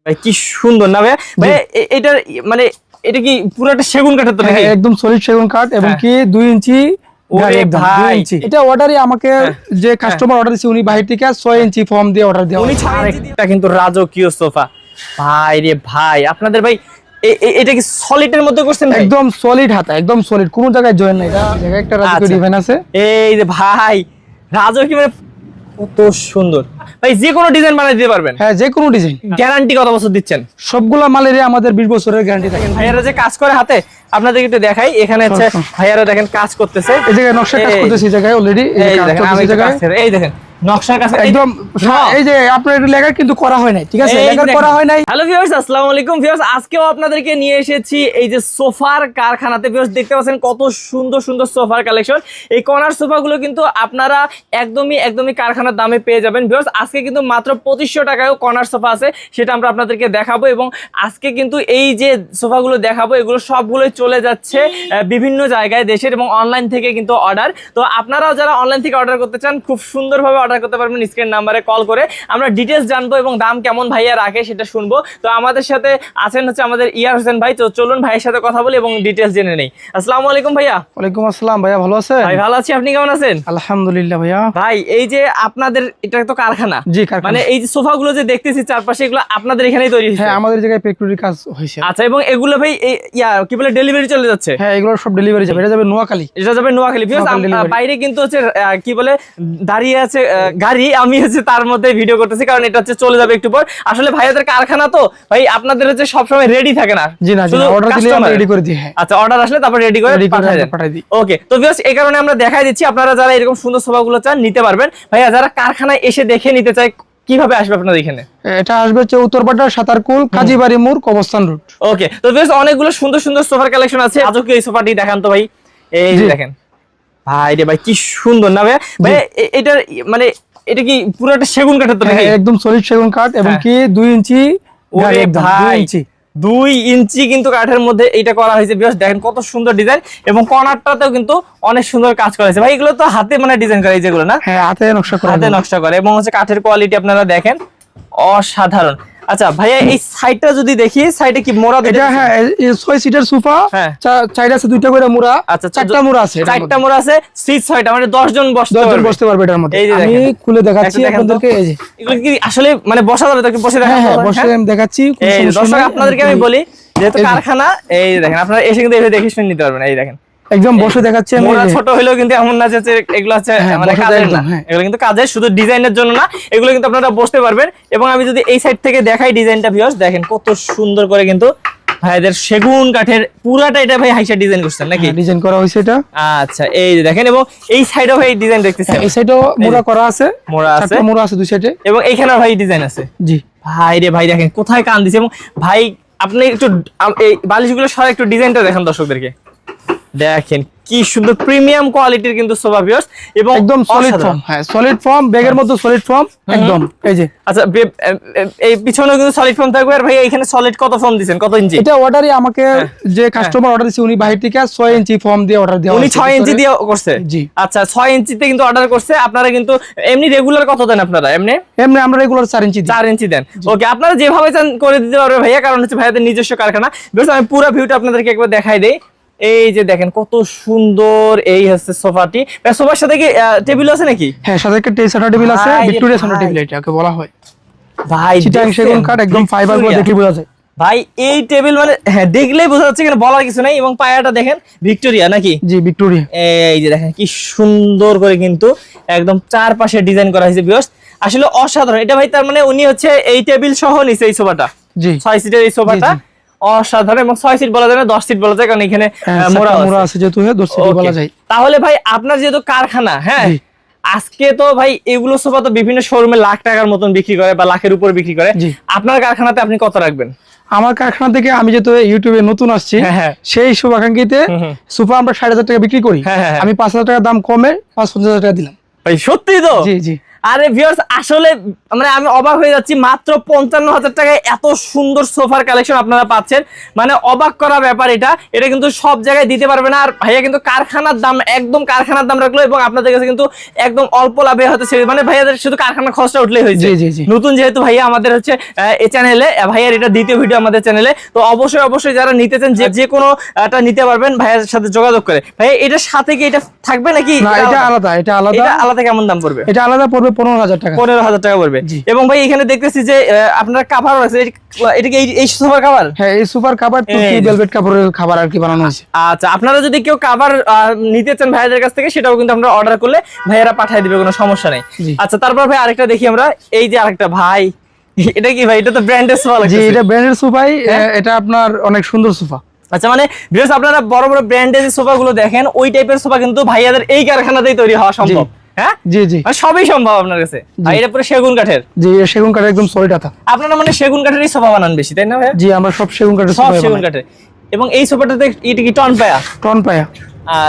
ভাই কি সুন্দর না ভাই? ভাই এটার মানে এটা কি পুরোটা সেগুন কাঠের তো নাকি? একদম সলিড সেগুন কাঠ এবং কি 2 ইঞ্চি ওরে ভাই এটা অর্ডারই আমাকে যে কাস্টমার অর্ডার দিয়েছে উনি বাইরে থেকে 6 ইঞ্চি ফর্ম দিয়ে অর্ডার দেওয়া। উনি 6 ইঞ্চি এটা কিন্তু রাজকীয় সোফা ভাই রে ভাই। আপনাদের ভাই এটা কি সলিডের মধ্যে করছেন ভাই? একদম সলিড হাতা, একদম সলিড, কোনো জায়গায় জয়েন নাই। এটা একটা রাজকীয় ডিজাইন আছে। এই যে ভাই রাজকীয় মানে কত সুন্দর ভাই, যে কোনো ডিজাইন বানিয়ে দিতে পারবেন? হ্যাঁ, যে কোনো ডিজাইন। গ্যারান্টি কত বছর দিচ্ছেন? সবগুলা মালেরই আমাদের 20 বছরের গ্যারান্টি থাকে। ভাইয়ারা যে কাজ করে হাতে আপনাদেরকে একটু দেখাই, এখানে হচ্ছে ভাইয়ারা দেখেন কাজ করতেছে, এই জায়গায় নকশা কাজ করতেছে, এই জায়গায় অলরেডি এই দেখেন নকশার কাজ একদম। এই যে আপনার এটা লেখা কিন্তু করা হয় নাই, ঠিক আছে, লেখা করা হয় নাই। হ্যালো ভিউয়ার্স, আসসালামু আলাইকুম ভিউয়ার্স। আজকেও আপনাদেরকে নিয়ে এসেছি এই যে সোফার কারখানাতে। ভিউয়ার্স দেখতে পাচ্ছেন কত সুন্দর সুন্দর সোফার কালেকশন। এই কর্নার সোফাগুলো কিন্তু আপনারা একদমই কারখানার দামে পেয়ে যাবেন। ভিউয়ার্স আজকে কিন্তু মাত্র 2500 টাকায়ও কর্নার সোফা আছে, সেটা আমরা আপনাদেরকে দেখাবো। এবং আজকে কিন্তু এই যে সোফাগুলো দেখাবো এগুলো সবগুলোই চলে যাচ্ছে বিভিন্ন জায়গায় দেশের, এবং অনলাইন থেকে কিন্তু অর্ডার। তো আপনারাও যারা অনলাইন থেকে অর্ডার করতে চান খুব সুন্দরভাবে অর্ডার করতে পারবেন স্ক্রিন নাম্বারে কল করে। আমরা ডিটেলস জানবো এবং দাম কেমন ভাইয়া রাখে সেটা শুনবো। তো আমাদের সাথে আছেন হচ্ছে আমাদের ইয়ার হোসেন ভাই। তো চলুন ভাইয়ের সাথে কথা বলি এবং ডিটেলস জেনে নেই। আসসালামু আলাইকুম ভাইয়া। ওয়ালাইকুম আসসালাম ভাইয়া, ভালো আছেন? ভাই ভালো আছি, আপনি কেমন আছেন? আলহামদুলিল্লাহ ভাইয়া। ভাই এই যে আপনাদের এটা তো কারখানা? জি কারখানা। মানে এই যে সোফাগুলো যে দেখতেছি চারপাশে এগুলো আপনাদের এখানেই তৈরি হয়েছে? হ্যাঁ, আমাদের জায়গায় ফ্যাক্টরি কাজ হয়েছে। আচ্ছা, এবং এগুলো ভাই কি বলে ডেলিভারি চলে যাচ্ছে? হ্যাঁ, এগুলো সব ডেলিভারি যাবে। এটা যাবে নোয়াখালী। এটা যাবে নোয়াখালী। বাইরে কিন্তু হচ্ছে কি বলে দাঁড়িয়ে আছে গাড়ি, আমি হচ্ছে তার মধ্যে ভিডিও করতেছি কারণ এটা হচ্ছে চলে যাবে একটু পর। আসলে ভাইয়াদের কারখানা তো ভাই আপনাদের হচ্ছে সবসময় রেডি থাকে না। জি না, অর্ডার দিলে আমরা রেডি করে দিই। আচ্ছা, অর্ডার আসলে তারপর রেডি করে পাঠাই দিই। ওকে, তো ভিউয়ার্স এই কারণে আমরা দেখাই দিচ্ছি, আপনারা যারা এরকম সুন্দর সোফাগুলো চান নিতে পারবেন। ভাইয়া যারা কারখানায় এসে দেখে নিতে চায় কিভাবে আসবে আপনাদের এখানে? এটা আসবে হচ্ছে উত্তরপাড়া, সাতারকুল, কাজীবাড়ি মোড়, কবস্থান রোড। ওকে, তো ভিউয়ার্স অনেকগুলো সুন্দর সুন্দর সোফার কালেকশন আছে। আজকে এই সোফাটি দেখান তো ভাই। এই দেখেন ভাই রে ভাই কি সুন্দর না ভাই? ভাই এটা মানে এটা কি পুরোটা সেগুন কাঠের তো নাকি? একদম সলিড সেগুন কাঠ এবং কি 2 ইঞ্চি। ওরে ভাই 2 ইঞ্চি কিন্তু কাঠের মধ্যে এটা করা হয়েছে। ভিউয়ার্স দেখেন কত সুন্দর ডিজাইন, এবং কর্নারটাতেও কিন্তু অনেক সুন্দর কাজ করা হয়েছে। ভাই এগুলো তো হাতে মানে ডিজাইন করা এই যেগুলো না? হ্যাঁ, হাতে নকশা করে এবং হচ্ছে কাঠের কোয়ালিটি আপনারা দেখেন অসাধারণ। আচ্ছা ভাইয়া এই সাইডটা যদি দেখি, সাইডে কি মোড়া? এটা হ্যাঁ 6 সিটের সোফা, চারটা আছে, দুইটা করে মোড়া। আচ্ছা, চারটা মোড়া আছে, চারটা মোড়া আছে, সিট 6টা, মানে 10 জন বসতে পারবে এটার মধ্যে। আমি খুলে দেখাচ্ছি আপনাদেরকে। এই যে এগুলো কি আসলে মানে বসা যাবে? তাকে বসে দেখাবো। হ্যাঁ, বসে আমি দেখাচ্ছি। দর্শক আপনাদেরকে আমি বলি, যেহেতু কারখানা, এই দেখেন আপনারা এসে কিন্তু এভাবে দেখে শুনে নিতে পারবেন। এই দেখেন একদম বসে দেখাচ্ছি আমি। মোড়া ছোট হলেও কিন্তু এমন না যে এগুলো আছে মানে কাজের না, এগুলো কিন্তু কাজের, শুধু ডিজাইনের জন্য না, এগুলো কিন্তু আপনারা বসতে পারবেন। এবং আমি যদি এই সাইড থেকে দেখাই ডিজাইনটা ভিউয়ার্স দেখেন কত সুন্দর করে কিন্তু ভাইদের সেগুন কাঠের পুরাটা এটা ভাই হাইসা ডিজাইন করছেন নাকি? ডিজাইন করা হয়েছে এটা। আচ্ছা, এই যে দেখেন, এবং এই সাইডেও ভাই ডিজাইন দেখতেছেন। এই সাইডেও মোড়া করা আছে, মোড়া আছে দুই সাইডে, এবং এইখানেও ভাই ডিজাইন আছে। জি ভাই রে ভাই দেখেন কোথায় কান দিছে। এবং ভাই আপনি একটু এই বালিশগুলো সরাই একটু ডিজাইনটা দেখান দর্শকদেরকে। দেখেন কি সুন্দর প্রিমিয়াম কোয়ালিটির কিন্তু সোফা ভিউয়ার্স, এবং একদম সলিড ফর্ম। হ্যাঁ, সলিড ফর্ম, ব্যাগের মধ্যে সলিড ফর্ম একদম। এই যে আচ্ছা, এই পিছনেও কিন্তু সলিড ফর্ম থাকবে। আর ভাই এখানে সলিড কত ফর্ম দিবেন, কত ইঞ্চি? এটা অর্ডারই আমাকে যে কাস্টমার অর্ডার দিয়েছে উনি বাইরে থেকে 6 ইঞ্চি ফর্ম দিয়ে অর্ডার দেওয়া। উনি 6 ইঞ্চি দিয়ে করছে? জি। আচ্ছা, 6 ইঞ্চিতে কিন্তু অর্ডার করছে। আপনারা কিন্তু এমনি রেগুলার কত দেন আপনারা? এমনি আমরা রেগুলার 4 ইঞ্চি দিই। 4 ইঞ্চি দেন। ওকে, আপনারা যেভাবে চান করে দিতে পারবে ভাইয়া, কারণ হচ্ছে ভাইয়াদের নিজস্ব কারখানা। বেশ, আমি পুরো ভিউটা আপনাদেরকে একবার দেখাই দেই। এই যে দেখেন কত সুন্দর এই হচ্ছে সোফাটি। সোফার সাথে কি টেবিল আছে নাকি? হ্যাঁ, সাথে একটা সেন্টার টেবিল আছে, ভিক্টোরিয়া সেন্টার টেবিল এটাকে বলা হয়। ভাই চিটাং সেগুন কাঠ, একদম ফাইবার গুলো দেখলে বোঝা যায়। ভাই এই টেবিল মানে হ্যাঁ দেখলেই বোঝা যাচ্ছে, এখানে বলার কিছু নাই। এবং পায়াটা দেখেন ভিক্টোরিয়া নাকি? জি, ভিক্টোরিয়া। এই যে দেখেন কি সুন্দর করে কিন্তু একদম চারপাশে ডিজাইন করা হয়েছে ভিউয়ার্স, আসলে অসাধারণ। এটা ভাই তার মানে উনি হচ্ছে এই টেবিল সহ নিছে এই সোফাটা। জি, 6 সিটের এই সোফাটা অসাধারণ। এবং 6 সিট বলা যায় না, 10 সিট বলা যায়, কারণ এখানে মোড়া আছে যেহেতু, 10 সিট বলা যায়। তাহলে ভাই আপনার যেহেতু কারখানা, হ্যাঁ আজকে তো ভাই এগুলো সোফা তো বিভিন্ন শোরুমে লাখ টাকার মতন বিক্রি করে বা লাখের উপর বিক্রি করে। আপনার কারখানাতে আপনি কত রাখবেন? আমার কারখানা থেকে আমি যেহেতু ইউটিউবে নতুন আসছি, সেই শুভাকাঙ্ক্ষীতে সোফা আমরা 60,000 টাকা বিক্রি করি। আমি 5,000 টাকা দাম কমে 50,000 টাকা দিলাম। ভাই সত্যি তো? জি জি। আরে ভিউয়ার্স আসলে মানে আমি অবাক হয়ে যাচ্ছি, মাত্র 55,000 টাকায় এত সুন্দর সোফার কালেকশন আপনারা পাচ্ছেন, মানে অবাক করা ব্যাপার। এটা কিন্তু সব জায়গায় দিতে পারবে না। আর ভাইয়া কিন্তু কারখানার দাম, একদম কারখানার দাম রাখলো এবং আপনাদের কাছে কিন্তু একদম অল্প লাভে হতে ছেড়ে, মানে ভাইয়াদের শুধু কারখানার খরচটা উঠলেই হয়েছে। নতুন যেহেতু ভাইয়া আমাদের হচ্ছে এই চ্যানেলে, ভাইয়ার এটা দ্বিতীয় ভিডিও আমাদের চ্যানেলে, তো অবশ্যই যারা নিতে চান যে কোনো একটা নিতে পারবেন ভাইয়ার সাথে যোগাযোগ করে। ভাইয়া এটার সাথে কি এটা থাকবে নাকি? না, এটা আলাদা। এটা আলাদা কেমন দাম পড়বে? এটা আলাদা পড়বে 15,000 টাকা। 15,000 টাকা পড়বে। এবং ভাই এখানে দেখতেছি যে আপনার কাভার আছে, এটা কি এই সোফার কাভার? হ্যাঁ, এই সুপার কাভার তুর্কি ভেলভেট কাপড়ের খাবার আর কি বানানো হয়েছে। আচ্ছা, আপনারা যদি কেউ কাভার নিতে চান ভাইয়াদের কাছ থেকে, সেটাও কিন্তু আমরা অর্ডার করলে ভাইয়ারা পাঠিয়ে দিবে, কোনো সমস্যা নেই। আচ্ছা, তারপর ভাই আরেকটা দেখি আমরা, এই যে আরেকটা ভাই, এটা কি ভাই? এটা তো ব্র্যান্ডের সোফা লাগছে। জি, এটা ব্র্যান্ডের সোফাই। এটা আপনার অনেক সুন্দর সোফা। আচ্ছা, মানে ভিউয়ার্স আপনারা বড় বড় ব্র্যান্ডের যে সোফা গুলো দেখেন, ওই টাইপের সোফা কিন্তু ভাইয়াদের এই কারখানাতেই তৈরি হওয়া সম্ভব। হ্যাঁ, জি, সবই সম্ভব আপনার কাছে। আর এটা পুরো সেগুন কাঠের। জি, সেগুন কাঠের একদম সলিড আঠা। আপনারা মানে সেগুন কাঠেরই সোফা বানান বেশি, তাই না ভাইয়া? জি, আমরা সব সেগুন কাঠের সোফা বানাই। সেগুন কাঠের। এবং এই সোফাটাতে এটা কি টন পায়া?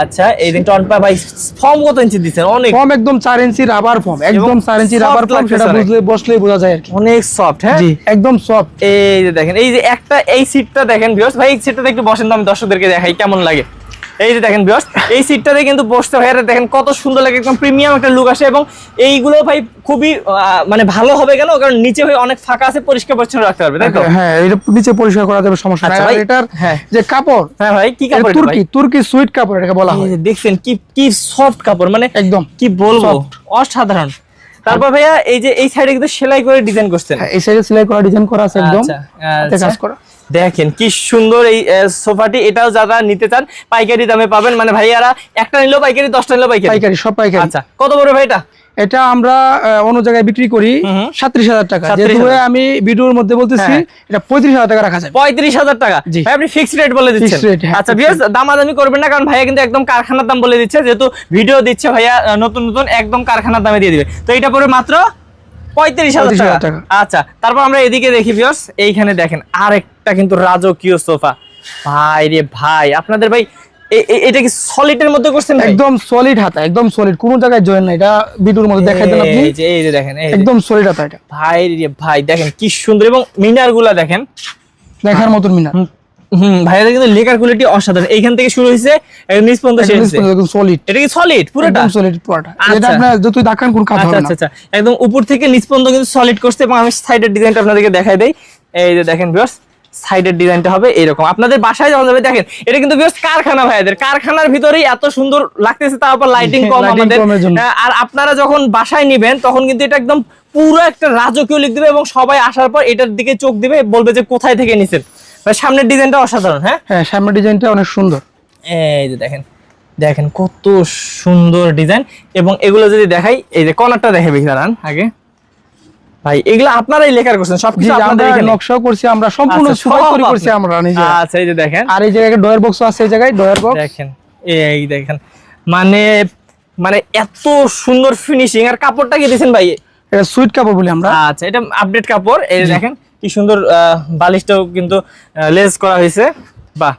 আচ্ছা, এই দিন টন পায়া। ভাই ফর্ম কত ইঞ্চি দিচ্ছেন? অনেক ফর্ম, একদম 4 ইঞ্চি রাবার ফর্ম, একদম 4 ইঞ্চি রাবার ফর্ম। সেটা বসলেই বোঝা যায় আর কি, অনেক সফট। হ্যাঁ, জি, একদম সফট। এই যে দেখেন, এই যে একটা এই সিটটা দেখেন ভিউয়ার্স, ভাই এই সিটটাতে একটু বসেন তো, আমি দর্শকদেরকে দেখাই কেমন লাগে। এই যে দেখেন ভিউয়ার্স, এই সিটটাতে কিন্তু বসতে ভাইয়ারা দেখেন কত সুন্দর লাগে, একদম প্রিমিয়াম একটা লুক আসে। এবং এইগুলো ভাই খুবই মানে ভালো হবে কেন, কারণ নিচে ভাই অনেক ফাঁকা আছে, পরিষ্কার পরিচ্ছন্ন রাখতে পারবে, তাই তো? হ্যাঁ, এটা নিচে পরিষ্কার করা যাবে, সমস্যা নাই। আর এটার যে কাপড়, হ্যাঁ ভাই, কি কাপড়? তুর্কি সুইট কাপড় এটাকে বলা হয়। দেখছেন কি সফট কাপড়, মানে একদম কি বলবো, অসাধারণ। তারপর ভাইয়া এই যে এই সাইডে কিন্তু সেলাই করে ডিজাইন করছেন। এই সাইডে সেলাই করা ডিজাইন করা আছে, একদম হাতে কাজ করা। দেখেন কি সুন্দর এই সোফাটি। এটাও যারা নিতে চান পাইকারি দামে পাবেন, মানে ভাইয়ারা একটা নিলেও পাইকারি, 10টা নিলেও পাইকারি, সব পাইকারি। আচ্ছা, কত বড় ভাই এটা? এটা আমরা অন্য জায়গায় বিক্রি করি 37,000 টাকা। যেহেতু আমি ভিডিওর মধ্যে বলতেছি, এটা 35,000 টাকা রাখা যায়। 35,000 টাকা ভাই, আপনি ফিক্সড রেট বলে দিচ্ছেন। আচ্ছা ভিউয়ার্স, দামাদামি করবেন না, কারণ ভাইয়া কিন্তু একদম কারখানার দাম বলে দিচ্ছে, যেহেতু ভিডিও দিচ্ছে ভাইয়া নতুন একদম কারখানার দামে দিয়ে দিবে। তো এটা পড়বে মাত্র 35,000 টাকা। আচ্ছা, তারপর আমরা এদিকে দেখি ভিউয়ার্স, এইখানে দেখেন আরেকটা কিন্তু রাজকীয় সোফা। ভাই রে ভাই, আপনাদের ভাই এটা কি সলিডের মধ্যে করছেন? একদম সলিড হাতা, একদম সলিড, কোনো জায়গায় জয়েন নাই। এটা ভিডিওর মধ্যে দেখাই দেন আপনি। এই যে দেখেন, একদম সলিড হাতা এটা। ভাই রে ভাই, দেখেন কি সুন্দর, এবং মিনারগুলা দেখেন, দেখার মতন মিনার। ভাইয়াদের কিন্তু লেকার কোয়ালিটি অসাধারণ। এইখান থেকে শুরু হয়েছে নিচ পর্যন্ত শেষ হয়েছে, একদম সলিড। এটা কি সলিড পুরোটা? একদম সলিড পুরোটা। এটা আপনি যতই দেখান কোন কাজ হবে না। আচ্ছা, একদম উপর থেকে নিচ পর্যন্ত কিন্তু সলিড করছে। এবং আমি সাইডের ডিজাইনটা আপনাদেরকে দেখাই দেই। এই যে দেখেন ভিউয়ার্স, সাইডের ডিজাইনটা হবে এরকম। আপনাদের বাসায় যখন যাবে দেখেন, এটা কিন্তু ভিউয়ার্স কারখানা, ভাইয়াদের কারখানার ভিতরেই এত সুন্দর লাগতেছে, তারপর লাইটিং কম আমাদের। আর আপনারা যখন বাসায় নেবেন তখন কিন্তু এটা একদম পুরো একটা রাজকীয় লুক দিবে, এবং সবাই আসার পর এটার দিকে চোখ দিবে, বলবে যে কোথায় থেকে নিছেন। সামনের ডিজাইনটা অসাধারণ। হ্যাঁ, সামনের ডিজাইনটা অনেক সুন্দর। এই যে দেখেন কত সুন্দর ডিজাইন। এবং এগুলো যদি দেখাই, এই যে কর্নারটা দেখে দাঁড়ান আগে ভাই, এগুলো আপনারাই লেখার করছেন, সবকিছু আপনাদের এখানে নকশাও করছি আমরা, সম্পূর্ণ সুপার তৈরি করছি আমরা নিজে। আচ্ছা, এই যে দেখেন, আর এই জায়গায় ডয়ার বক্স আছে, এই জায়গায় ডয়ার বক্স দেখেন। এই দেখেন, মানে এত সুন্দর ফিনিশিং। আর কাপড়টা কি দিয়েছেন ভাই? এটা সুইট কাপড় বলি আমরা। আচ্ছা, এটা আপডেট কাপড়। এই দেখেন কি সুন্দর, বালিশটাও কিন্তু লেস করা হয়েছে। বাহ,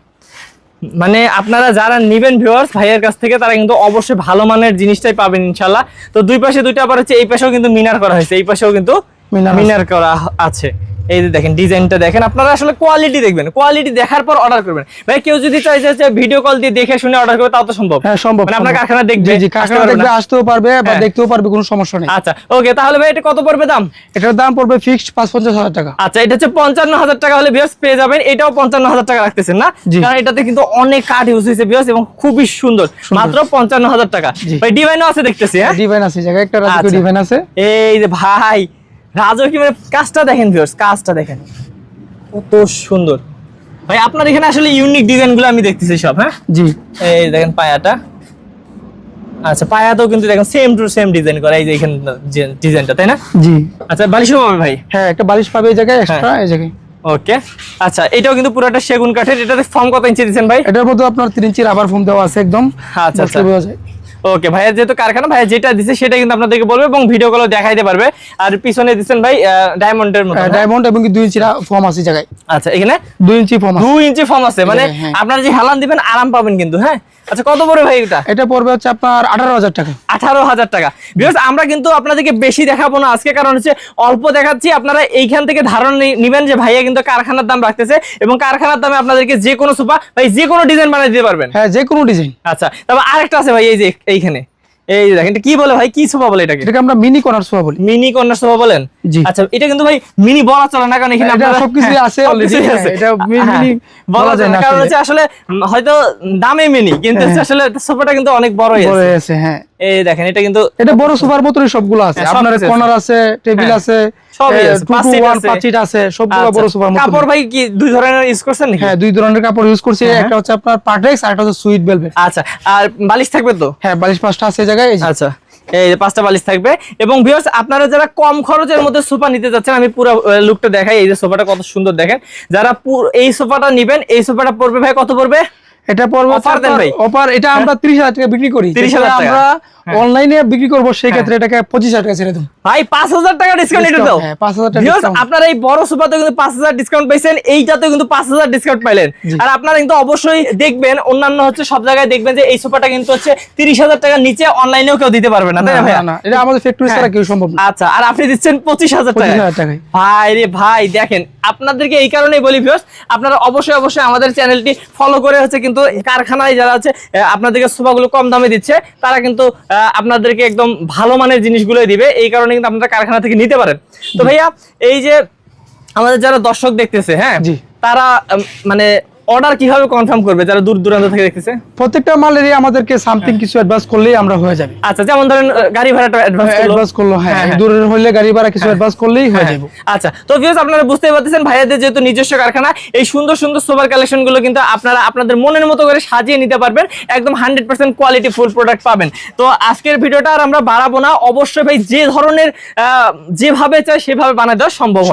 মানে আপনারা যারা নিবেন ভিউয়ার্স ভাইয়ের কাছ থেকে, তারা কিন্তু অবশ্যই ভালো মানের জিনিসটাই পাবেন ইনশাআল্লাহ। তো দুই পাশে দুইটা, আবার হচ্ছে এই পাশেও কিন্তু মিনার করা হয়েছে, এই পাশেও কিন্তু মিনার করা আছে। এই যে দেখেন ডিজাইনটা দেখেন, আপনারা আসলে কোয়ালিটি দেখবেন, কোয়ালিটি দেখার পর অর্ডার করবেন। ভাই কেউ যদি চায় যে ভিডিও কল দিয়ে দেখে শুনে অর্ডার করবে, তাও তো সম্ভব। হ্যাঁ, সম্ভব। মানে আপনার কারখানা দেখবে, জি কারখানা দেখবে, আসতেও পারবে বা দেখতেও পারবে, কোনো সমস্যা নেই। আচ্ছা, ওকে, তাহলে ভাই এটা কত পড়বে দাম? এটার দাম পড়বে ফিক্সড 55,000 টাকা। আচ্ছা, এটা হচ্ছে 55,000 টাকা হলে ভিউয়ার্স পেয়ে যাবেন। এটাও 55,000 টাকা রাখতেছেন না, কারণ এটাতে কিন্তু অনেক কাঠ ইউজ হয়েছে ভিউয়ার্স, এবং খুবই সুন্দর, মাত্র 55,000 টাকা। ভাই ডিজাইনও আছে দেখতেছি। হ্যাঁ, ডিজাইন আছে, জায়গায় একটা রাজকীয় ডিজাইন আছে। এই যে ভাই রাজকীয়, মানে কাজটা দেখেন ভিউয়ার্স, কাজটা দেখেন কত সুন্দর। ভাই আপনার এখানে আসলে ইউনিক ডিজাইনগুলো আমি দেখতেছি সব। হ্যাঁ, জি, এই দেখেন পায়াটা। আচ্ছা, পায়াতেও কিন্তু দেখেন সেম টু সেম ডিজাইন করা, এই যে এখানে ডিজাইনটা, তাই না? জি। আচ্ছা, বালিশও পাবে ভাই? হ্যাঁ, একটা বালিশ পাবে এই জায়গায় এক্সট্রা, এই জায়গায়। ওকে, আচ্ছা, এটাও কিন্তু পুরোটা সেগুন কাঠের। এটাতে ফর্ম কত ইঞ্চি দিয়েছেন ভাই? এটার মধ্যে আপনার 3 ইঞ্চি রাবার ফর্ম দেওয়া আছে একদম। আচ্ছা, ওকে, ভাইয়া যেহেতু কারখানা, ভাইয়া যেটা দিছে সেটা কিন্তু আপনাদেরকে বলবে, এবং ভিডিও কলও দেখাইতে পারবে। আর পিছনে দিচ্ছেন ভাই ডায়মন্ডের মতো, ডায়মন্ড, এবং 2 ইঞ্চি ফর্ম আছে জায়গায়। আচ্ছা, এখানে 2 ইঞ্চি ফর্ম আছে, 2 ইঞ্চি ফর্ম আছে, মানে আপনারা যে হেলান দিবেন আরাম পাবেন কিন্তু। হ্যাঁ, আচ্ছা কত পড়বে ভাই এটা? এটা পড়বে হচ্ছে আপনার 18,000 টাকা। 18,000 টাকা। ভিউয়ার্স আমরা কিন্তু আপনাদেরকে বেশি দেখাবো না আজকে, কারণ হচ্ছে অল্প দেখাচ্ছি, আপনারা এইখান থেকে ধারণা নিবেন যে ভাইয়া কিন্তু কারখানার দাম রাখতেছে এবং কারখানার দামে আপনাদেরকে যে কোনো সোফা ভাই যে কোনো ডিজাইন বানিয়ে দিতে পারবেন। হ্যাঁ, যে কোনো ডিজাইন। আচ্ছা তারপর আরেকটা আছে ভাই, এই যে এইখানে, এই যে দেখেন, এটা কি বলে ভাই, কি সোফা বলে এটাকে? এটাকে আমরা মিনি কর্নার সোফা বলি। মিনি কর্নার সোফা বলেন? জি। আচ্ছা এটা কিন্তু ভাই মিনি বলা চলে না, কারণ এখানে এটা আপনারা সবকিছু আছে অলরেডি। এটা মিনি বলা যায় না, কারণ হচ্ছে আসলে হয়তো দামে মিনি, কিন্তু আসলে সোফাটা কিন্তু অনেক বড় আছে। হ্যাঁ, এই দেখেন এটা কিন্তু এটা বড় সোফার মতই সবগুলো আছে। আপনার কর্নার আছে, টেবিল আছে, সবই আছে, 2 to 1 আছে, সবগুলো বড় সোফার মতো। কাপড় ভাই কি দুই ধরনের ইউজ করছেন নাকি? হ্যাঁ, 2 ধরনের কাপড় ইউজ করছি। একটা হচ্ছে আপনার পার্টেক্স আর একটা হচ্ছে সুইট ভেলভেট। আচ্ছা আর বালিশ থাকবে তো? হ্যাঁ, বালিশ 5টা আছে এই জায়গায়। আচ্ছা এই যে 5টা বালিশ থাকবে। এবং ভিউয়ার্স আপনারা যারা কম খরচের মধ্যে সোফা নিতে যাচ্ছেন, আমি পুরো লুকটা দেখাই। এই যে সোফাটা কত সুন্দর দেখেন, যারা এই সোফাটা নেবেন, এই সোফাটা পড়বে ভাই কত পড়বে? এটা পড়বে অফার দেন ভাই। অফার এটা আমরা 30,000 টাকা বিক্রি করি। 30,000 টাকা আমরা অনলাইনে বিক্রি করব, সেই ক্ষেত্রে এটাকে 25,000 টাকা ছেড়ে দেব ভাই। 5,000 টাকা ডিসকাউন্ট এটা দাও। হ্যাঁ, 5,000 টাকা ভিউয়ার্স ডিসকাউন্ট। আপনারা এই বড় সোফাতে কিন্তু 5,000 ডিসকাউন্ট পাইছেন, এইটাতে কিন্তু 5,000 ডিসকাউন্ট পাইলেন। আর আপনারা কিন্তু অবশ্যই দেখবেন, অন্যান্য হচ্ছে সব জায়গায় দেখবেন যে এই সোফাটা কিন্তু হচ্ছে 30,000 টাকার নিচে অনলাইনেও কেউ দিতে পারবে না, তাই না ভাই? না, এটা আমাদের ফ্যাক্টরি ছাড়া কেউ সম্ভব না। আচ্ছা আর আপনি দিচ্ছেন 25,000 টাকা। 25,000 টাকায়। ভাই রে ভাই, দেখেন আপনাদেরকে এই কারণেই বলি ভিউয়ার্স, আপনারা অবশ্যই আমাদের চ্যানেলটি ফলো করে হচ্ছে কিন্তু কারখানায় যারা আছে আপনাদেরকে সোফাগুলো কম দামে দিচ্ছে, তারা কিন্তু আপনাদেরকে একদম ভালো মানের জিনিসগুলোই দিবে। এই কারণে কিন্তু আপনারা কারখানা থেকে নিতে পারেন। তো ভাইয়া এই যে আমাদের যারা দর্শক দেখতেছে, হ্যাঁ তারা মানে অর্ডার কিভাবে কনফার্ম করবে যারা দূর দূরান্ত থেকে দেখতেছে? প্রত্যেকটা মালেরই আমাদেরকে সামথিং কিছু অ্যাডভান্স করলেই আমরা হয়ে যাবে। আচ্ছা যেমন ধরেন গাড়ি ভাড়াটা অ্যাডভান্স করলো। হ্যাঁ, দূরের হইলে গাড়ি ভাড়া কিছু অ্যাডভান্স করলেই হয়ে যাবে। আচ্ছা তো ভিউয়ার্স আপনারা বুঝতেই পারতেছেন, ভাইয়াদের যেহেতু নিজস্ব কারখানা, এই সুন্দর সুন্দর সোফার কালেকশন গুলো কিন্তু আপনারা আপনাদের মনের মতো করে সাজিয়ে নিতে পারবেন, একদম 100% কোয়ালিটি ফুল প্রোডাক্ট পাবেন। তো আজকের ভিডিওটা আর আমরা বাড়াবো না, অবশ্যই ভাই যে ধরনের যেভাবে চাই সেভাবে বানায় দেওয়া সম্ভব,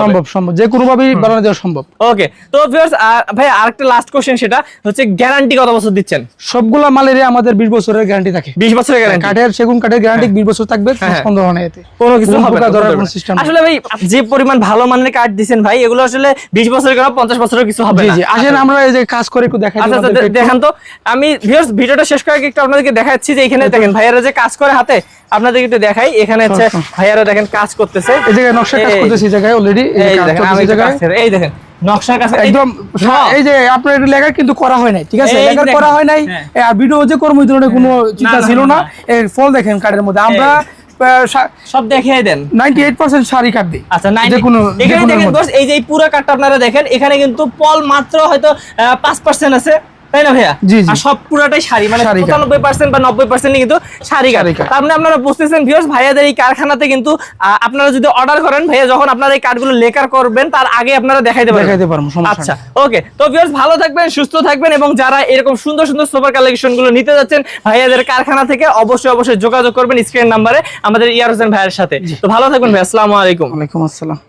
যে কোনো ভাবেই বানানো দেওয়া সম্ভব। ওকে তো ভিউয়ার্স ভাই আরেকটা লাস্ট কোশ্চেন, সেটা হচ্ছে গ্যারান্টি কত বছর দিচ্ছেন? সবগুলা মালেরই আমাদের 20 বছরের গ্যারান্টি থাকে। 20 বছরের গ্যারান্টি? কাঠের, সেগুন কাঠের গ্যারান্টি 20 বছর থাকবে, সন্দেহ নেই এতে। কোনো কিছু হবে না, কোনো সিস্টেম আসলে ভাই যে পরিমাণ ভালো মানের কাঠ দিবেন ভাই, এগুলো আসলে 20 বছরের কেন 50 বছরের কিছু হবে না। জি আসেন আমরা এই যে কাজ করে একটু দেখাই। আচ্ছা দেখান তো। আমি ভিউয়ার্স ভিডিওটা শেষ করে একটু আপনাদেরকে দেখাচ্ছি যে এখানে দেখেন ভাইয়ারা যে কাজ করে হাতে, আপনাদেরকে একটু দেখাই। এখানে হচ্ছে ভাইয়ারা দেখেন কাজ করতেছে, এই জায়গায় নকশা কাজ করতেছে, এই জায়গায় অলরেডি এই দেখেন আমি এই দেখেন নকশার কাজ একদম। এই যে আপনার এটা লেখা কিন্তু করা হয় নাই, ঠিক আছে? লেখা করা হয় নাই, আর ভিডিও যে করব এই ধরনের কোনো চিন্তা ছিল না। এই ফল দেখেন কাঠের মধ্যে আমরা সব দেখিয়ে দেন 98% শাড়ি কাট দিই। আচ্ছা এখানে দেখেন বস, এই যে পুরো কাঠটা আপনারা দেখেন, এখানে কিন্তু পল মাত্র হয়তো 5% আছে, তাই না ভাইয়া? আর সব পুরাটাই শাড়ি, মানে 95% বা 90% কিন্তু শাড়ি কাঠ। তার মানে আপনারা বুঝতেছেন ভিউয়ার্স, ভাইয়াদের এই কারখানাতে কিন্তু আপনারা যদি অর্ডার করেন, ভাইয়া যখন আপনারা এই কাঠগুলো লেকার করবেন তার আগে আপনারা দেখাইতে পারবেন। আচ্ছা ওকে তো ভিউয়ার্স ভালো থাকবেন, সুস্থ থাকবেন, এবং যারা এরকম সুন্দর সুন্দর সোফার কালেকশন গুলো নিতে যাচ্ছেন ভাইয়াদের কারখানা থেকে, অবশ্যই যোগাযোগ করবেন স্ক্রিন নাম্বারে আমাদের ইয়ার হোসেন ভাইয়ের সাথে। তো ভালো থাকবেন ভাই, আসসালামু আলাইকুম। ওয়ালাইকুম আসসালাম।